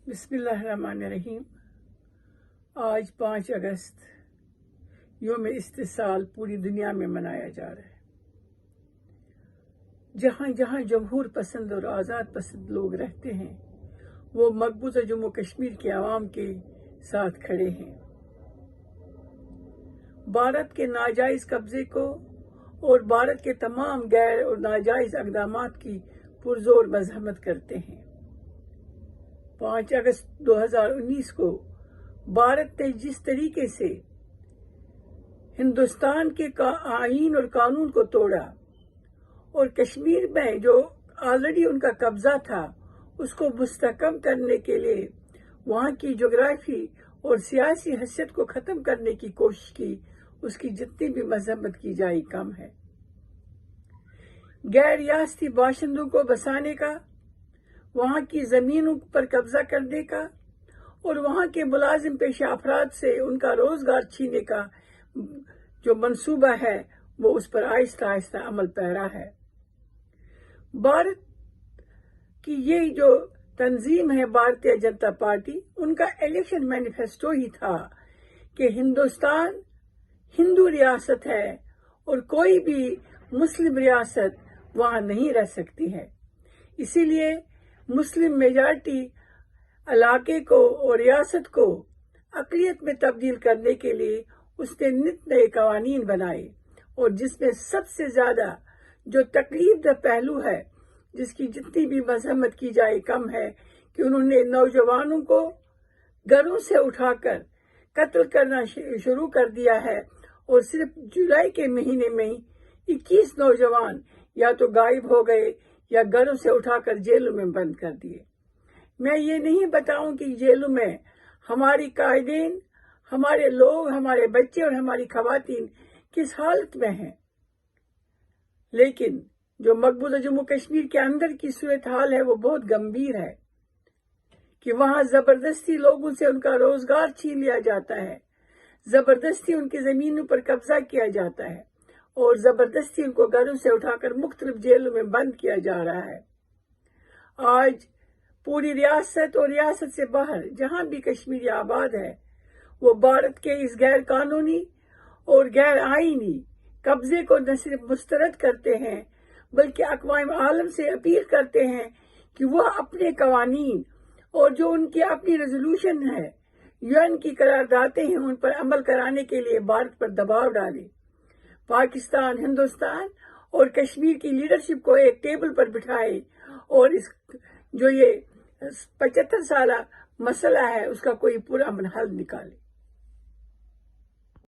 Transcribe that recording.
बिस्मिल्लाहिर्रहमानिर्रहीम। आज 5 अगस्त योम इस्तिसाल पूरी दुनिया में मनाया जा रहा है। जहाँ जहाँ जमहूर पसंद और आज़ाद पसंद लोग रहते हैं वो मकबूजा जम्मू कश्मीर के अवाम के साथ खड़े हैं। भारत के नाजायज कब्जे को और भारत के तमाम गैर और नाजायज इक़दामात की पुरजोर मज़म्मत करते हैं। 5 अगस्त 2019 को भारत ने जिस तरीके से हिंदुस्तान के आईन और कानून को तोड़ा और कश्मीर में जो ऑलरेडी उनका कब्जा था उसको मुस्तहकम करने के लिए वहाँ की जोग्राफी और सियासी हैसियत को ख़त्म करने की कोशिश की, उसकी जितनी भी मज़म्मत की जाए कम है। गैर रियासती बाशिंदों को बसाने का, वहाँ की ज़मीनों पर कब्जा करने का और वहाँ के मुलाजिम पेशा अफराद से उनका रोजगार छीनने का जो मंसूबा है वो उस पर आहिस्ता आहिस्ता अमल पैरा है। भारत की ये जो तंजीम है भारतीय जनता पार्टी, उनका इलेक्शन मैनिफेस्टो ही था कि हिंदुस्तान हिंदू रियासत है और कोई भी मुस्लिम रियासत वहाँ नहीं रह सकती है। इसीलिए मुस्लिम मेजॉरिटी इलाके को और रियासत को अक़लियत में तब्दील करने के लिए उसने नित नए कवानीन बनाए और जिसमें सबसे ज़्यादा जो तकलीफदह पहलू है, जिसकी जितनी भी मज़म्मत की जाए कम है, कि उन्होंने नौजवानों को घरों से उठाकर कत्ल करना शुरू कर दिया है और सिर्फ जुलाई के महीने में ही 21 नौजवान या तो गायब हो गए या घरों से उठाकर जेलों में बंद कर दिए। मैं ये नहीं बताऊं कि जेलों में हमारी कायदीन, हमारे लोग, हमारे बच्चे और हमारी खवातीन किस हालत में हैं, लेकिन जो मकबूजा जम्मू कश्मीर के अंदर की सूरत हाल है वो बहुत गंभीर है कि वहाँ जबरदस्ती लोगों से उनका रोजगार छीन लिया जाता है, जबरदस्ती उनकी जमीनों पर कब्जा किया जाता है और जबरदस्ती उनको घरों से उठाकर मुख्तलिफ जेलों में बंद किया जा रहा है। आज पूरी रियासत और रियासत से बाहर जहां भी कश्मीरी आबाद है वो भारत के इस गैर कानूनी और गैर आईनी कब्जे को न सिर्फ मुस्तरद करते हैं बल्कि अक़वाम आलम से अपील करते हैं कि वह अपने कवानीन और जो उनकी अपनी रेजोल्यूशन है, यूएन की करारदादें हैं, उन पर अमल कराने के लिए भारत पर दबाव डालें। पाकिस्तान, हिंदुस्तान और कश्मीर की लीडरशिप को एक टेबल पर बिठाए और इस जो ये 75 साला मसला है उसका कोई पूरा हल निकाले।